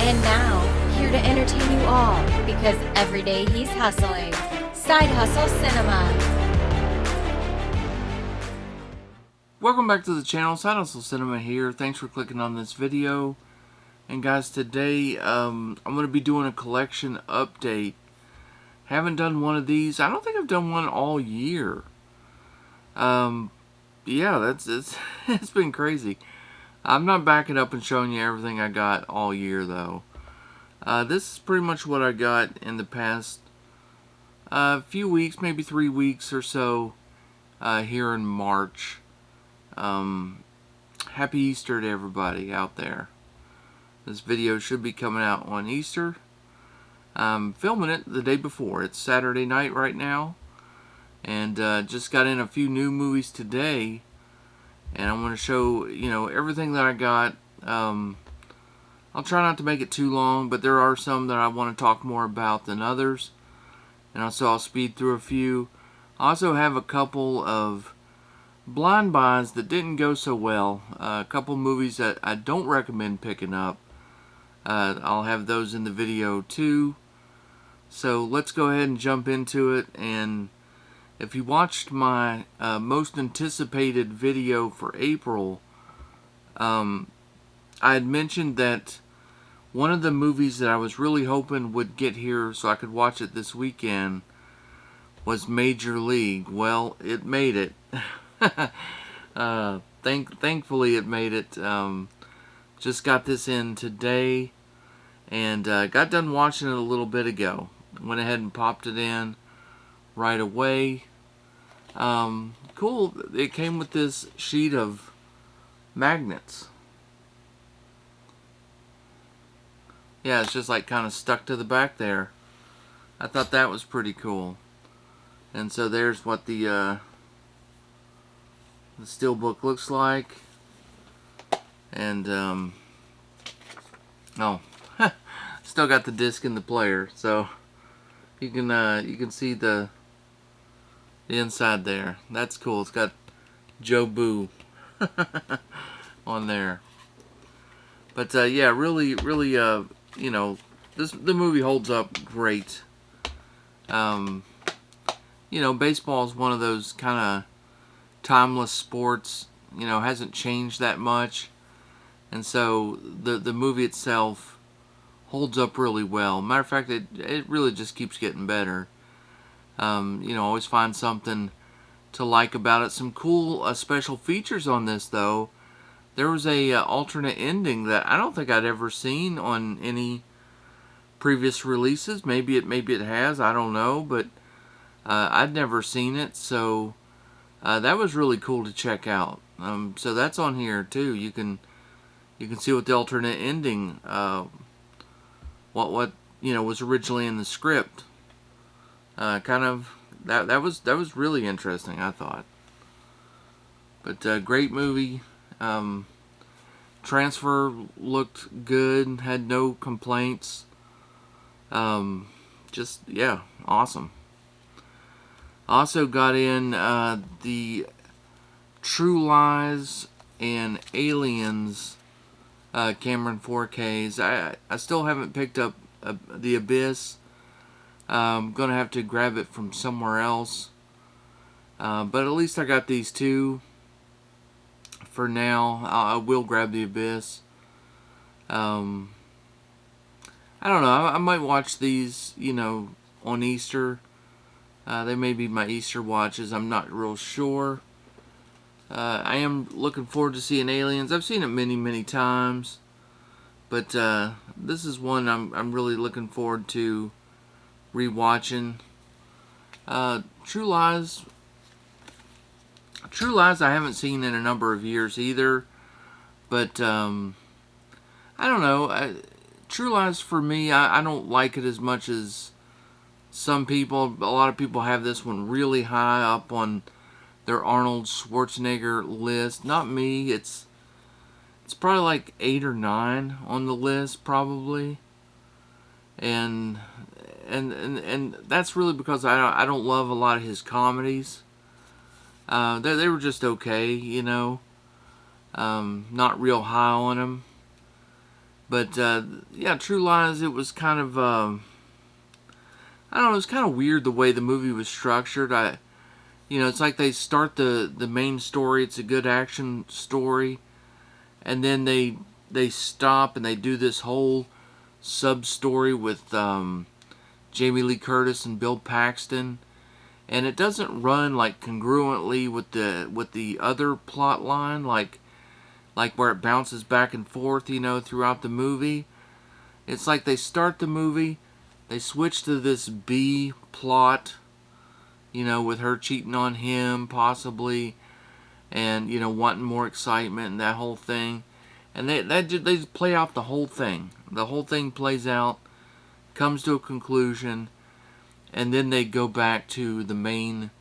And now, here to entertain you all, because every day he's hustling. Side Hustle Cinema. Welcome back to the channel. Side Hustle Cinema here. Thanks for clicking on this video. And guys, today I'm going to be doing a collection update. Haven't done one of these. I don't think I've done one all year. Yeah, it's been crazy. I'm not backing up and showing you everything I got all year though. This is pretty much what I got in the past few weeks, maybe 3 weeks or so, here in March. Happy Easter to everybody out there. This video should be coming out on Easter. I'm filming it the day before. It's Saturday night right now. And just got in a few new movies today. And I'm going to show, everything that I got. I'll try not to make it too long, but there are some that I want to talk more about than others. And also I'll speed through a few. I also have a couple of blind buys that didn't go so well. A couple movies that I don't recommend picking up. I'll have those in the video too. So let's go ahead and jump into it. And if you watched my most anticipated video for April, I had mentioned that one of the movies that I was really hoping would get here so I could watch it this weekend was Major League. Well, it made it. Thankfully it made it. Just got this in today and got done watching it a little bit ago. Went ahead and popped it in right away. Cool. It came with this sheet of magnets. Yeah, it's just like kind of stuck to the back there. I thought that was pretty cool. And so there's what the steelbook looks like. And still got the disc in the player, so you can see the inside there. That's cool. It's got Joe Boo on there. But yeah, really, the movie holds up great. Baseball is one of those kind of timeless sports. Hasn't changed that much, and so the movie itself holds up really well. Matter of fact, it really just keeps getting better. Always find something to like about it. Some cool special features on this though. There was a alternate ending that I don't think I'd ever seen on any previous releases. Maybe it has. I don't know, but I'd never seen it. So that was really cool to check out. So that's on here too. You can see what the alternate ending, what was originally in the script. Kind of that was really interesting, I thought. But great movie. Transfer looked good. Had no complaints. Just yeah, awesome. Also got in the True Lies and Aliens Cameron 4Ks. I still haven't picked up The Abyss. I'm gonna have to grab it from somewhere else. But at least I got these two for now. I will grab The Abyss. I don't know. I might watch these, on Easter. They may be my Easter watches. I'm not real sure. I am looking forward to seeing Aliens. I've seen it many times, but this is one I'm really looking forward to rewatching. True Lies I haven't seen in a number of years either, but I don't know. True Lies for me, I don't like it as much as some people. A lot of people have this one really high up on their Arnold Schwarzenegger list. Not me. It's probably like 8 or 9 on the list probably, and that's really because I don't love a lot of his comedies. They were just okay, not real high on him. But yeah, True Lies. It was kind of I don't know. It was kind of weird the way the movie was structured. It's like they start the main story. It's a good action story, and then they stop and they do this whole sub story with Jamie Lee Curtis and Bill Paxton, and it doesn't run like congruently with the other plot line, like where it bounces back and forth, throughout the movie. It's like they start the movie, they switch to this B plot, with her cheating on him possibly, and wanting more excitement and that whole thing, and they play out the whole thing. The whole thing plays out, comes to a conclusion, and then they go back to the main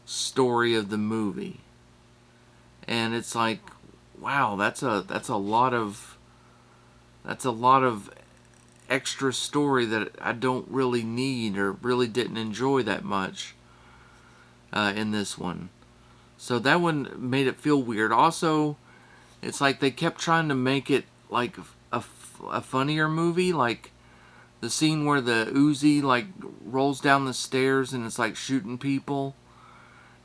story of the movie. And it's like, wow, that's a lot of extra story that I don't really need or really didn't enjoy that much in this one. So that one made it feel weird. Also, it's like they kept trying to make it like a funnier movie, like the scene where the Uzi like rolls down the stairs and it's like shooting people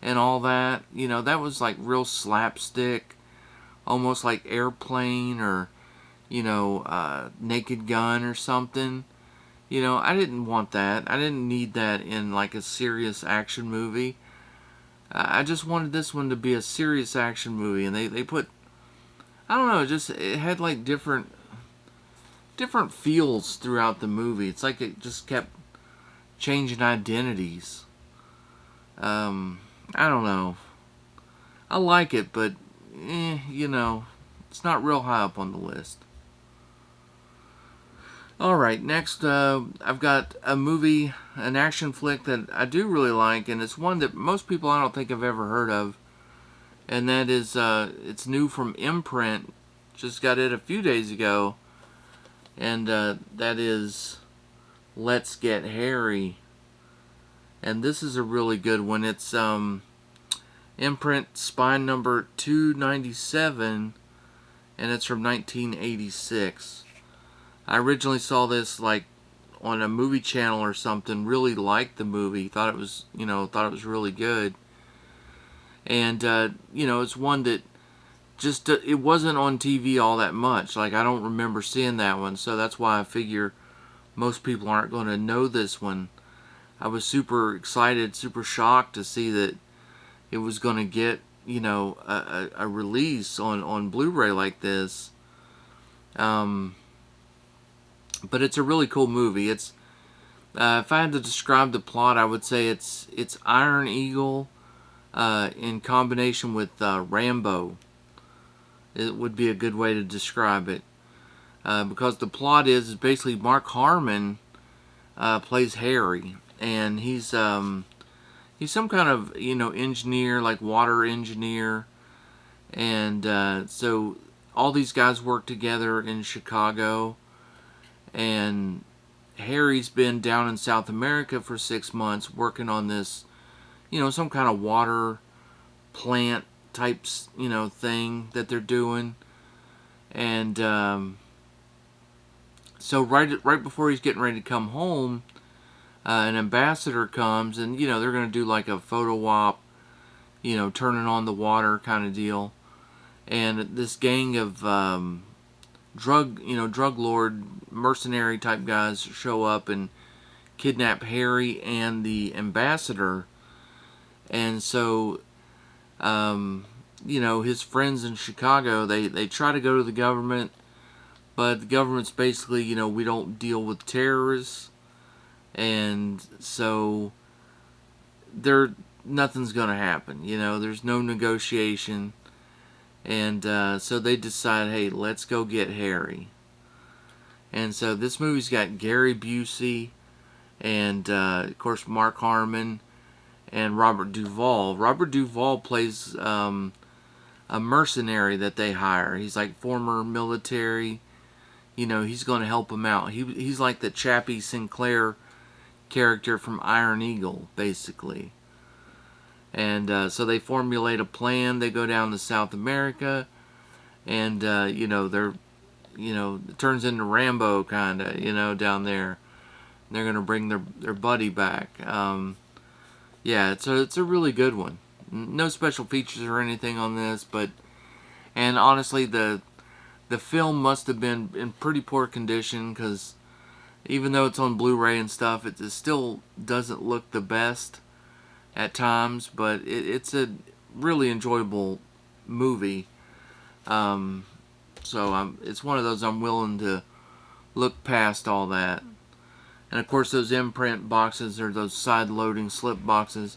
and all that. That was like real slapstick, almost like Airplane or Naked Gun or something. I didn't want that. I didn't need that in like a serious action movie. I just wanted this one to be a serious action movie, and they put, I don't know, it had like different feels throughout the movie. It's like it just kept changing identities. I don't know. I like it, but it's not real high up on the list. Alright, next I've got a movie, an action flick that I do really like, and it's one that most people I don't think have ever heard of. And that is, it's new from Imprint. Just got it a few days ago. And that is Let's Get Harry. And this is a really good one. It's Imprint spine number 297, and it's from 1986. I originally saw this like on a movie channel or something. Really liked the movie. Thought it was really good. And it's one that just it wasn't on TV all that much. Like I don't remember seeing that one, so that's why I figure most people aren't going to know this one. I was super excited, super shocked to see that it was going to get a release on Blu-ray like this. But it's a really cool movie. It's if I had to describe the plot, I would say it's Iron Eagle in combination with Rambo. It would be a good way to describe it, because the plot is basically Mark Harmon plays Harry, and he's some kind of engineer, like water engineer, and so all these guys work together in Chicago. And Harry's been down in South America for 6 months working on this, some kind of water plant types, thing that they're doing. And so right before he's getting ready to come home, an ambassador comes, and they're going to do like a photo op, turning on the water kind of deal. And this gang of drug lord mercenary type guys show up and kidnap Harry and the ambassador. And so his friends in Chicago, they try to go to the government, but the government's basically, we don't deal with terrorists, and so nothing's gonna happen. There's no negotiation. And so they decide, hey, let's go get Harry. And so this movie's got Gary Busey and, of course, Mark Harmon and Robert Duvall. Robert Duvall plays a mercenary that they hire. He's like former military. He's going to help them out. He's like the Chappie Sinclair character from Iron Eagle, basically. And so they formulate a plan. They go down to South America, and they're it turns into Rambo kind of, down there. They're gonna bring their buddy back. Yeah, it's a really good one. No special features or anything on this, and honestly, the film must have been in pretty poor condition, because even though it's on Blu-ray and stuff, it still doesn't look the best at times. But it's a really enjoyable movie. So it's one of those I'm willing to look past all that. And of course, those imprint boxes are those side-loading slip boxes.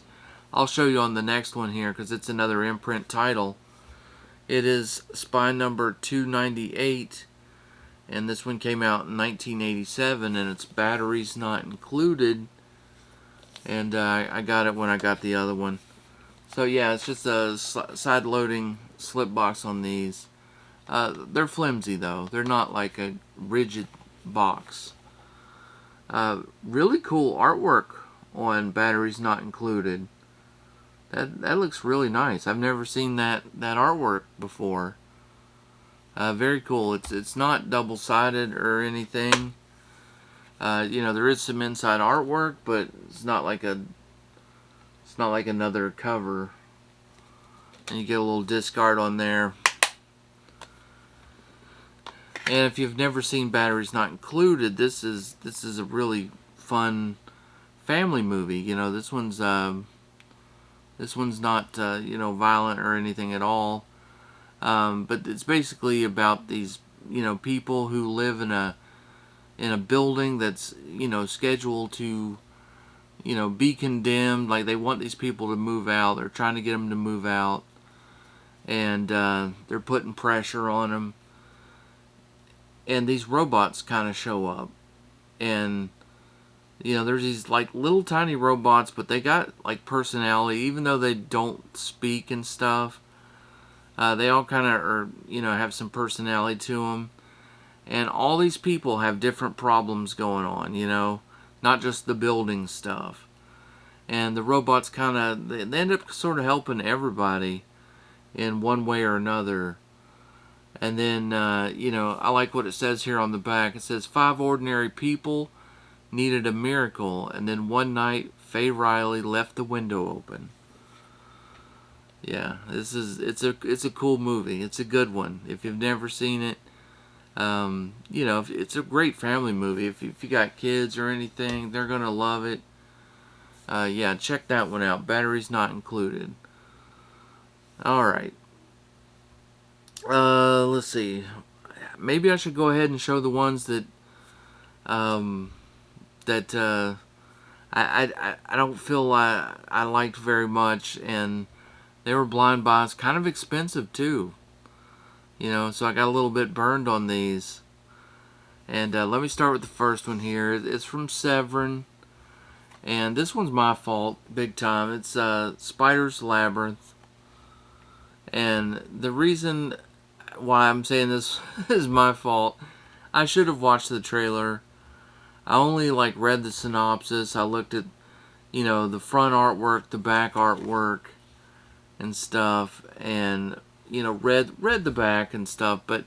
I'll show you on the next one here, because it's another imprint title. It is spine number 298, and this one came out in 1987, and it's batteries not included. And I got it when I got the other one. So yeah, it's just a side-loading slip box on these. They're flimsy though. They're not like a rigid box. Really cool artwork on batteries not included. That looks really nice. I've never seen that artwork before. Very cool. It's not double-sided or anything. There is some inside artwork, but it's not like another cover. And you get a little discard on there. And if you've never seen Batteries Not Included, this is a really fun family movie. This one's not violent or anything at all. But it's basically about these people who live in a building that's scheduled to be condemned. Like, they want these people to move out. They're trying to get them to move out, and they're putting pressure on them. And these robots kind of show up, and there's these like little tiny robots, but they got like personality, even though they don't speak and stuff. They all kind of are, have some personality to them. And all these people have different problems going on, not just the building stuff. And the robots kind of, they end up sort of helping everybody in one way or another. And then, I like what it says here on the back. It says, 5 ordinary people needed a miracle, and then one night, Fay Riley left the window open. Yeah, it's a cool movie. It's a good one. If you've never seen it, it's a great family movie. If you got kids or anything, they're gonna love it. Yeah, check that one out. Batteries Not Included. All right. Let's see. Maybe I should go ahead and show the ones that I don't feel I liked very much, and they were blind buys, kind of expensive too. So I got a little bit burned on these. And let me start with the first one here. It's from Severin, and this one's my fault, big time. It's Spider's Labyrinth, and the reason why I'm saying this is my fault, I should have watched the trailer. I only read the synopsis. I looked at the front artwork, the back artwork and stuff, and read the back and stuff, but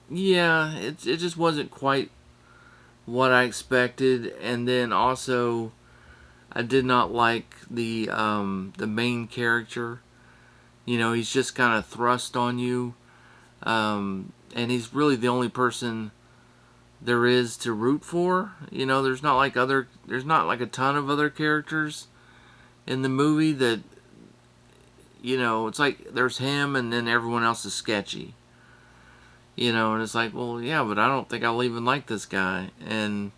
yeah, it just wasn't quite what I expected. And then also, I did not like the main character. He's just kind of thrust on you, and he's really the only person there is to root for. There's not like a ton of other characters in the movie that, it's like there's him and then everyone else is sketchy. And it's like, well, yeah, but I don't think I'll even like this guy. And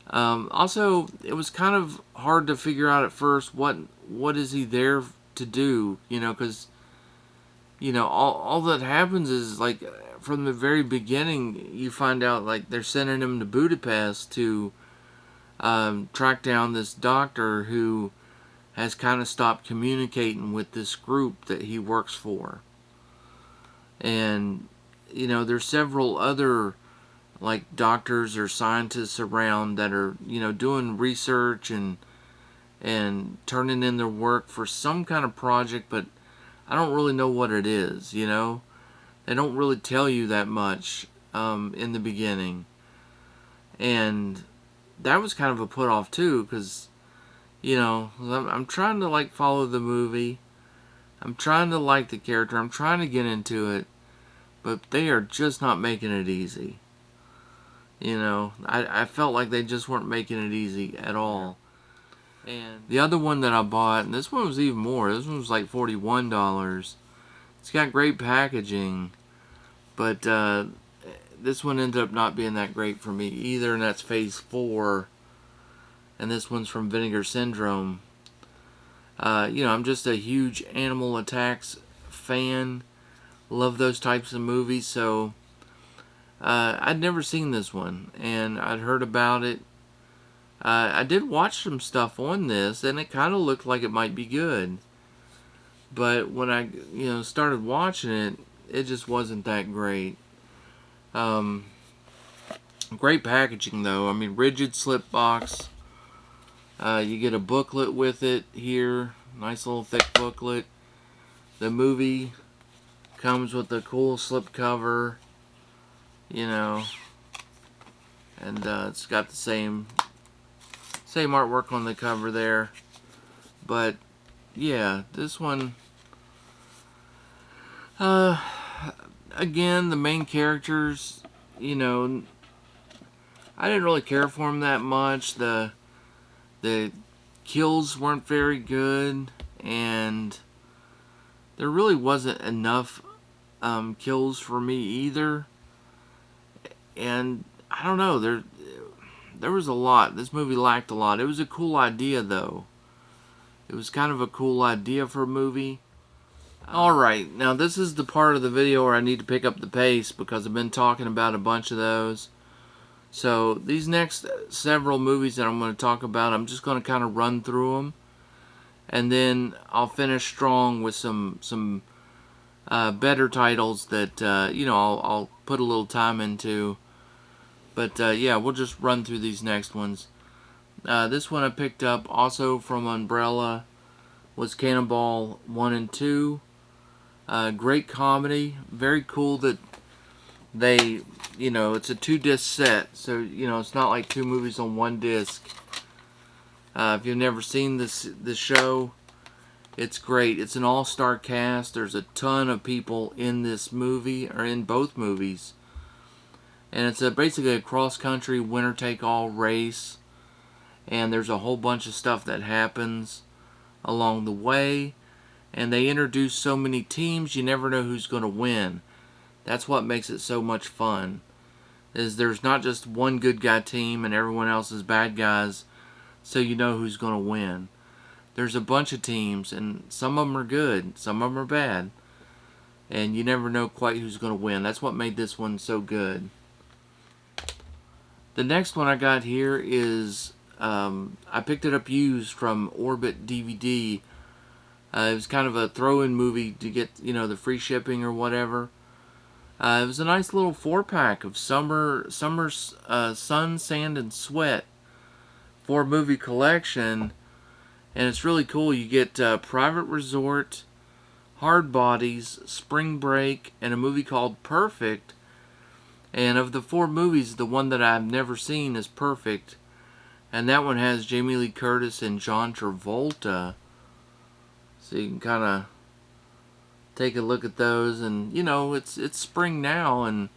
also, it was kind of hard to figure out at first what is he there to do, because all that happens is, from the very beginning, you find out they're sending him to Budapest to track down this doctor who has kind of stopped communicating with this group that he works for. And there's several other doctors or scientists around that are doing research and turning in their work for some kind of project, but I don't really know what it is. They don't really tell you that much in the beginning. And that was kind of a put off too, because, you know, I'm trying to like follow the movie. I'm trying to like the character. I'm trying to get into it. But they are just not making it easy. You know, I felt like they just weren't making it easy at all. And the other one that I bought, and this one was even more. This one was like $41. It's got great packaging, but this one ended up not being that great for me either, and that's Phase 4. And this one's from Vinegar Syndrome. You know, I'm just a huge Animal Attacks fan. Love those types of movies, so I'd never seen this one, and I'd heard about it. I did watch some stuff on this, and it kind of looked like it might be good. But when I, started watching it, it just wasn't that great. Great packaging, though. I mean, rigid slip box. You get a booklet with it here. Nice little thick booklet. The movie comes with a cool slip cover, and it's got the same artwork on the cover there. But yeah, this one, again, the main characters, I didn't really care for them that much. The kills weren't very good, and there really wasn't enough kills for me either. And I don't know, there was a lot. This movie lacked a lot. It was a cool idea, though. It was kind of a cool idea for a movie. Alright, now this is the part of the video where I need to pick up the pace, because I've been talking about a bunch of those. So these next several movies that I'm going to talk about, I'm just going to kind of run through them, and then I'll finish strong with some better titles that I'll put a little time into. But yeah, we'll just run through these next ones. This one I picked up also from Umbrella was Canon Ball 1 and 2. Great comedy. Very cool that they, it's a 2-disc set. So, it's not like 2 movies on 1 disc. If you've never seen this show, it's great. It's an all-star cast. There's a ton of people in this movie, or in both movies. And it's basically a cross-country winner-take-all race. And there's a whole bunch of stuff that happens along the way. And they introduce so many teams, you never know who's going to win. That's what makes it so much fun. Is there's not just one good guy team and everyone else is bad guys, so you know who's going to win. There's a bunch of teams, and some of them are good, some of them are bad. And you never know quite who's going to win. That's what made this one so good. The next one I got here is, I picked it up used from Orbit DVD. It was kind of a throw-in movie to get, the free shipping or whatever. It was a nice little 4-pack of Summer, Sun, Sand, and Sweat 4-movie collection. And it's really cool. You get Private Resort, Hard Bodies, Spring Break, and a movie called Perfect. And of the 4 movies, the one that I've never seen is Perfect. And that one has Jamie Lee Curtis and John Travolta. So you can kind of take a look at those. And, it's spring now. And,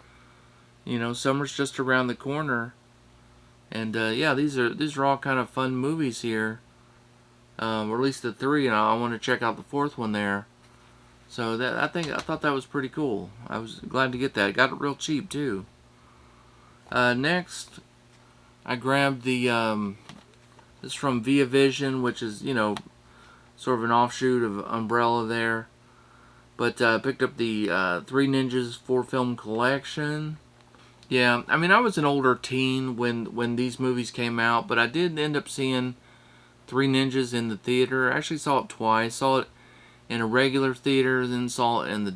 summer's just around the corner. And, yeah, these are all kind of fun movies here. Or at least the 3. And I want to check out the 4th one there. So I thought that was pretty cool. I was glad to get that. Got it real cheap too. Next, I grabbed the this is from Via Vision, which is sort of an offshoot of Umbrella there. But picked up the 3 Ninjas 4-film collection. Yeah, I mean I was an older teen when these movies came out, but I did end up seeing 3 Ninjas in the theater. I actually saw it twice. Saw it in a regular theater, then saw it in the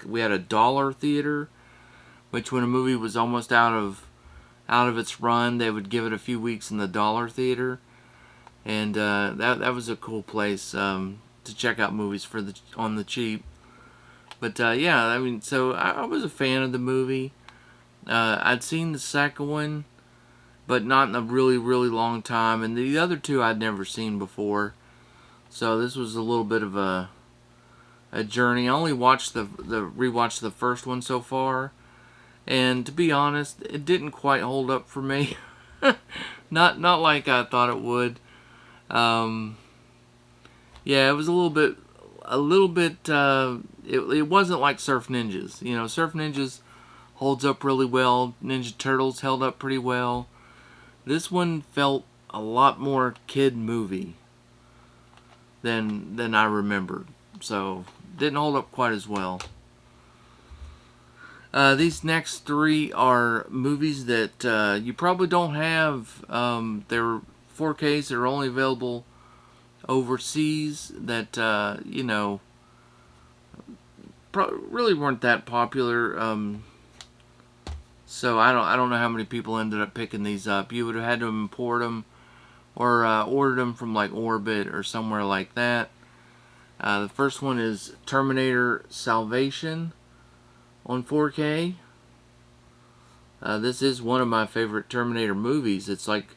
we had a dollar theater, which when a movie was almost out of its run, they would give it a few weeks in the dollar theater, and that was a cool place to check out movies on the cheap. But yeah, I mean, so I was a fan of the movie. I'd seen the second one, but not in a really, really long time. And the other two I'd never seen before. So this was a little bit of a journey. I only watched rewatched the first one so far. And to be honest, it didn't quite hold up for me. not like I thought it would. Um, yeah, it was a little bit. It wasn't like Surf Ninjas. You know, Surf Ninjas holds up really well. Ninja Turtles held up pretty well. This one felt a lot more kid movie than I remembered. So didn't hold up quite as well. These next three are movies that you probably don't have. They're 4Ks. They're only available overseas. That really weren't that popular. So I don't know how many people ended up picking these up. You would have had to import them or order them from like Orbit or somewhere like that. The first one is Terminator Salvation on 4K. This is one of my favorite Terminator movies. It's like,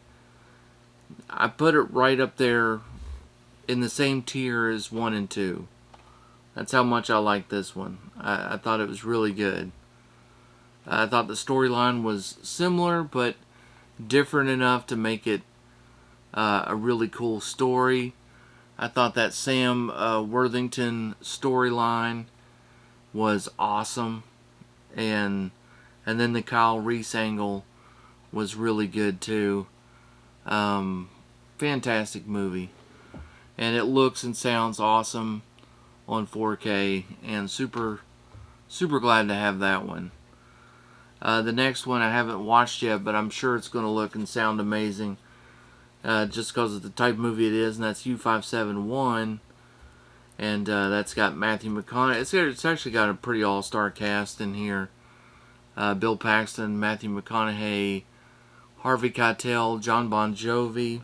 I put it right up there in the same tier as 1 and 2. That's how much I like this one. I thought it was really good. I thought the storyline was similar, but different enough to make it a really cool story. I thought that Sam Worthington storyline was awesome. And then the Kyle Reese angle was really good too. Fantastic movie. And it looks and sounds awesome on 4K, and super glad to have that one. The next one I haven't watched yet, but I'm sure it's going to look and sound amazing, just because of the type of movie it is, and that's U571, and that's got Matthew McConaughey. It's actually got a pretty all-star cast in here. Bill Paxton, Matthew McConaughey, Harvey Keitel, John Bon Jovi.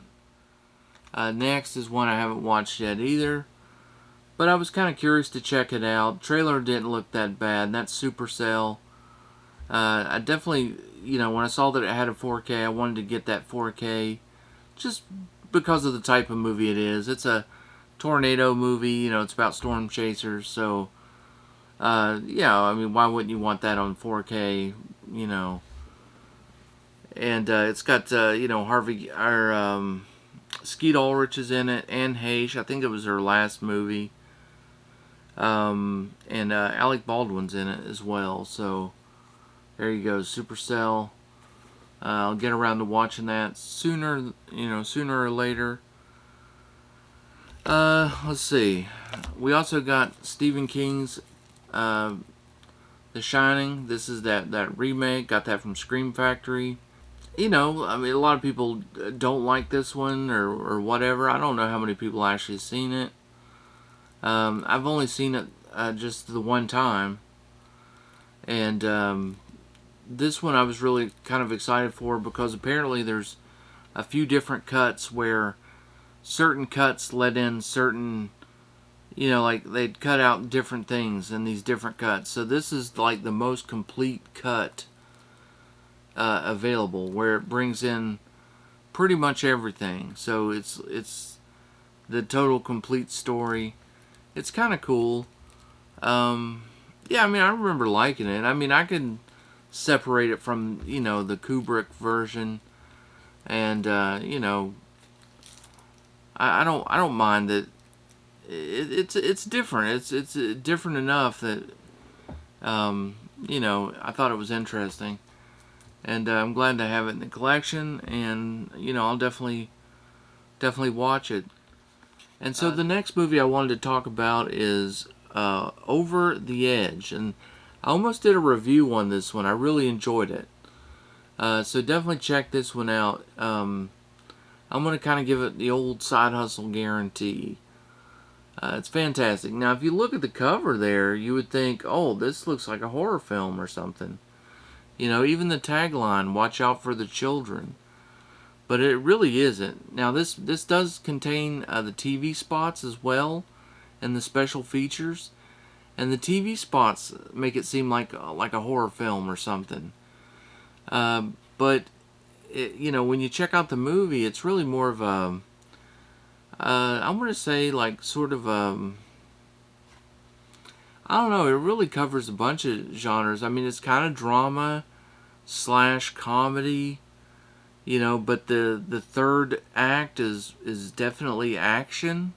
Next is one I haven't watched yet either, but I was kind of curious to check it out. Trailer didn't look that bad. That's Supercell. I definitely, when I saw that it had a 4K, I wanted to get that 4K just because of the type of movie it is. It's a tornado movie, it's about storm chasers, so yeah, I mean, why wouldn't you want that on 4K, And it's got, Harvey, Skeet Ulrich is in it, Anne Heche. I think it was her last movie. And Alec Baldwin's in it as well. So there you go, Supercell. I'll get around to watching that sooner or later. Let's see. We also got Stephen King's The Shining. This is that remake. Got that from Scream Factory. I mean, a lot of people don't like this one or whatever. I don't know how many people actually seen it. I've only seen it just the one time. And this one I was really kind of excited for, because apparently there's a few different cuts where certain cuts let in certain, like they'd cut out different things in these different cuts. So this is like the most complete cut available, where it brings in pretty much everything. So it's the total complete story. It's kind of cool. Yeah, I mean, I remember liking it. I mean, I can separate it from the Kubrick version, and I don't mind that. It's different. It's different enough that I thought it was interesting. And I'm glad to have it in the collection, and I'll definitely watch it. And so the next movie I wanted to talk about is Over the Edge, and I almost did a review on this one. I really enjoyed it. So definitely check this one out. I'm going to kind of give it the old side hustle guarantee. It's fantastic. Now, if you look at the cover there, you would think, oh, this looks like a horror film or something. Even the tagline, watch out for the children. But it really isn't. Now, this does contain the TV spots as well, and the special features. and the TV spots make it seem like a horror film or something. But when you check out the movie, it's really more of a I want to say like sort of I don't know. It really covers a bunch of genres. I mean, it's kind of drama / comedy, but the third act is definitely action.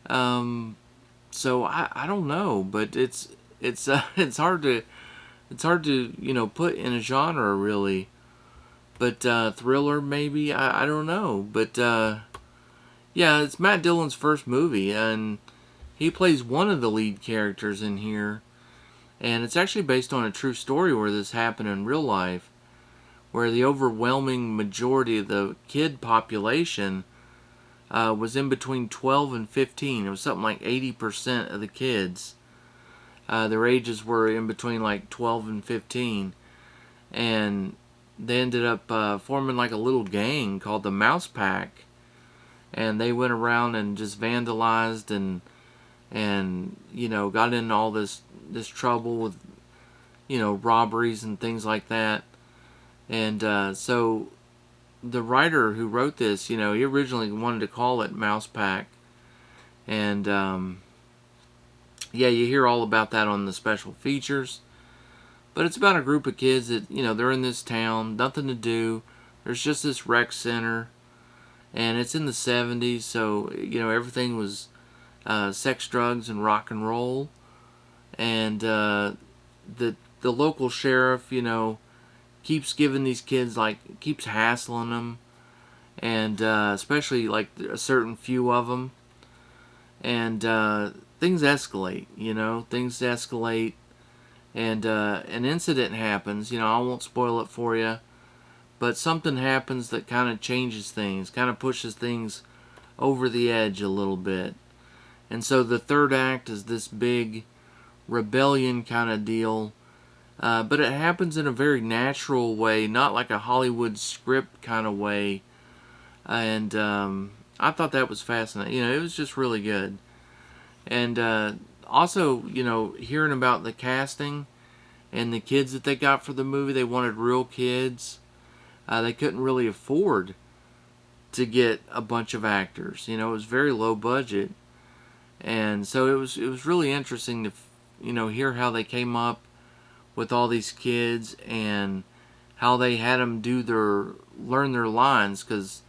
So I don't know, but it's it's hard to put in a genre really. But thriller maybe, I don't know. But yeah, it's Matt Dillon's first movie, and he plays one of the lead characters in here. And it's actually based on a true story where this happened in real life, where the overwhelming majority of the kid population was in between 12 and 15. It was something like 80% of the kids. Their ages were in between like 12 and 15. And they ended up forming like a little gang called the Mouse Pack. And they went around and just vandalized and got into all this trouble with robberies and things like that. And so the writer who wrote this, he originally wanted to call it Mouse Pack. And yeah, you hear all about that on the special features. But it's about a group of kids that, they're in this town, nothing to do. There's just this rec center. And it's in the 70s, so, everything was sex, drugs, and rock and roll. And the local sheriff, keeps giving these kids, keeps hassling them. And especially, a certain few of them. And things escalate, things escalate. And an incident happens, I won't spoil it for you. But something happens that kind of changes things, kind of pushes things over the edge a little bit. And so the third act is this big rebellion kind of deal. But it happens in a very natural way, not like a Hollywood script kind of way. And I thought that was fascinating. It was just really good. And also, hearing about the casting and the kids that they got for the movie, they wanted real kids. They couldn't really afford to get a bunch of actors. It was very low budget. And so it was really interesting to hear how they came up with all these kids and how they had them learn their lines, because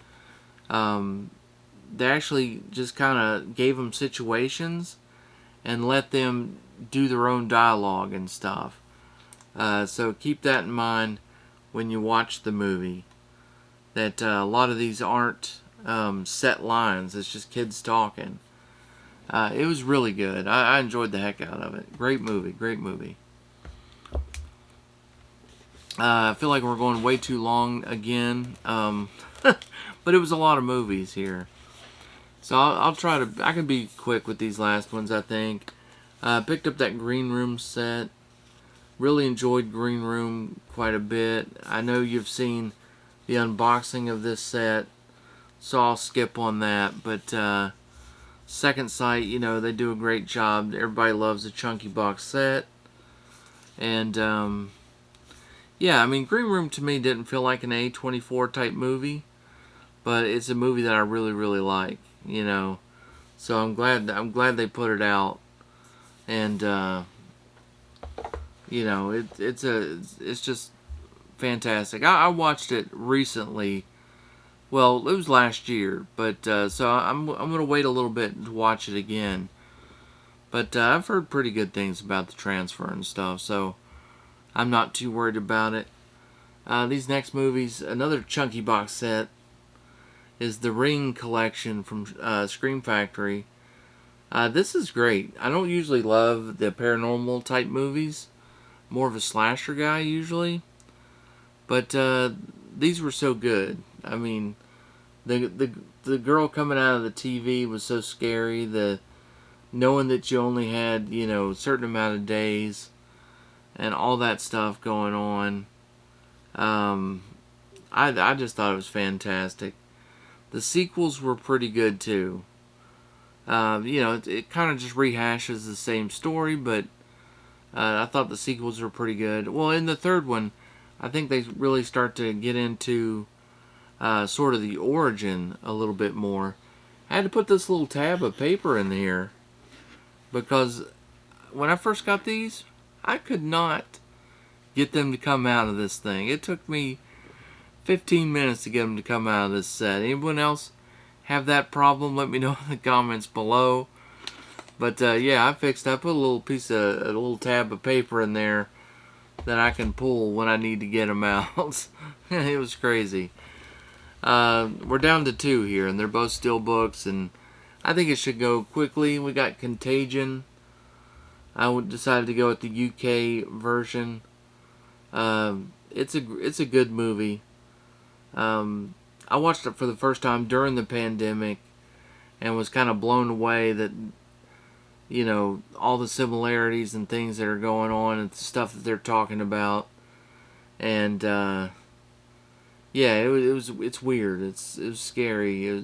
they actually just kind of gave them situations and let them do their own dialogue and stuff. So keep that in mind when you watch the movie, that a lot of these aren't set lines. It's just kids talking. It was really good. I enjoyed the heck out of it. Great movie. Great movie. I feel like we're going way too long again. But it was a lot of movies here. So I'll try to... I can be quick with these last ones, I think. Picked up that Green Room set. Really enjoyed Green Room quite a bit. I know you've seen the unboxing of this set, so I'll skip on that. But Second Sight, they do a great job. Everybody loves a chunky box set. And yeah, I mean, Green Room to me didn't feel like an A24 type movie, but it's a movie that I really, really like. So I'm glad they put it out. And it's just fantastic. I watched it recently. Well, it was last year, but so I'm gonna wait a little bit to watch it again. But I've heard pretty good things about the transfer and stuff, so I'm not too worried about it. These next movies, another chunky box set, is the Ring collection from Scream Factory. This is great. I don't usually love the paranormal type movies. More of a slasher guy usually. But these were so good. I mean, the girl coming out of the TV was so scary. Knowing that you only had, a certain amount of days and all that stuff going on. I just thought it was fantastic. The sequels were pretty good too. it kind of just rehashes the same story, but I thought the sequels were pretty good. Well, in the third one, I think they really start to get into sort of the origin a little bit more. I had to put this little tab of paper in here because when I first got these, I could not get them to come out of this thing. It took me 15 minutes to get them to come out of this set. Anyone else have that problem? Let me know in the comments below. But yeah, I put a little tab of paper in there that I can pull when I need to get them out. It was crazy. We're down to 2 here, and they're both steel books, and I think it should go quickly. We got Contagion. I decided to go with the UK version. It's a good movie. I watched it for the first time during the pandemic and was kind of blown away that, all the similarities and things that are going on and stuff that they're talking about. And, yeah, it's weird. It was scary,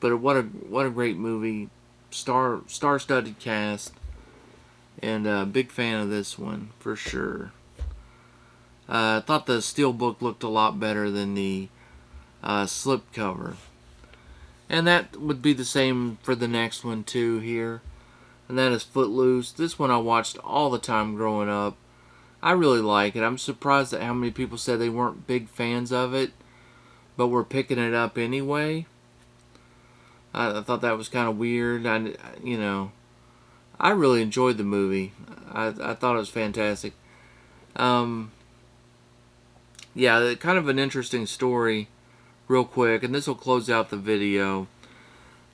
but what a great movie. Star-studded cast. And a big fan of this one, for sure. I thought the steelbook looked a lot better than the slipcover. And that would be the same for the next one, too, here. And that is Footloose. This one I watched all the time growing up. I really like it. I'm surprised at how many people said they weren't big fans of it, but were picking it up anyway. I thought that was kind of weird. I really enjoyed the movie. I thought it was fantastic. Yeah, kind of an interesting story, real quick, and this will close out the video.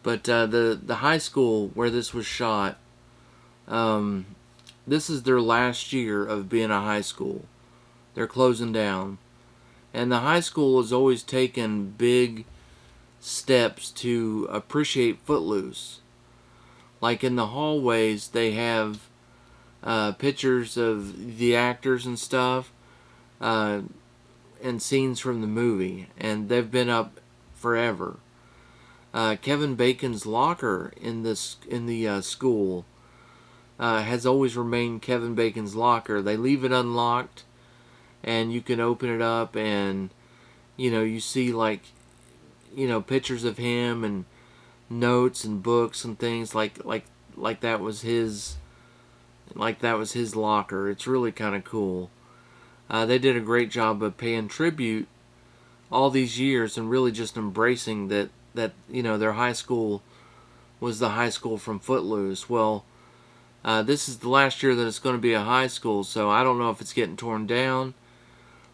But the high school where this was shot, this is their last year of being a high school. They're closing down, and the high school has always taken big steps to appreciate Footloose. Like in the hallways, they have pictures of the actors and stuff, and scenes from the movie, and they've been up forever. Kevin Bacon's locker in the school has always remained Kevin Bacon's locker. They leave it unlocked, and you can open it up, and you see pictures of him and notes and books and things like that was his locker. It's really kind of cool. They did a great job of paying tribute all these years and really just embracing that their high school was the high school from Footloose. Well, this is the last year that it's going to be a high school, so I don't know if it's getting torn down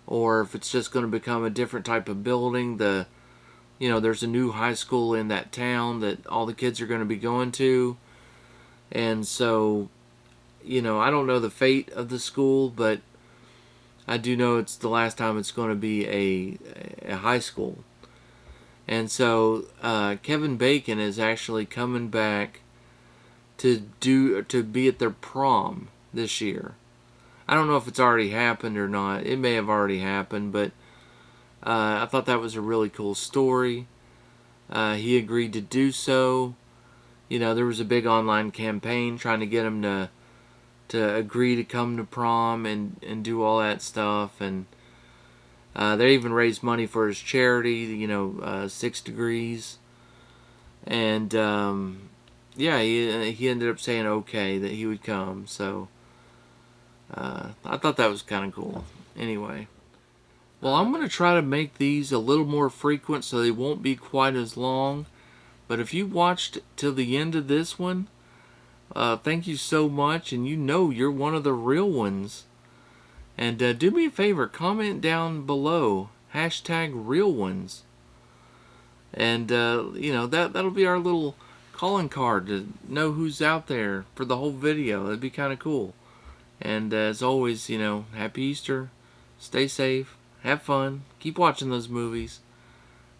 or if it's just going to become a different type of building. There's a new high school in that town that all the kids are going to be going to. And so, I don't know the fate of the school, but I do know it's the last time it's going to be a high school. And so, Kevin Bacon is actually coming back to be at their prom this year. I don't know if it's already happened or not. It may have already happened, but I thought that was a really cool story. He agreed to do so. There was a big online campaign trying to get him to agree to come to prom and do all that stuff. And they even raised money for his charity, 6 Degrees. And yeah, he ended up saying okay that he would come. So I thought that was kind of cool. Anyway. Well, I'm going to try to make these a little more frequent so they won't be quite as long. But if you watched till the end of this one, thank you so much. And you're one of the real ones. And do me a favor, comment down below, #RealOnes. And, that'll be our little calling card to know who's out there for the whole video. That'd be kind of cool. And as always, Happy Easter. Stay safe. Have fun. Keep watching those movies.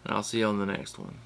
And I'll see you on the next one.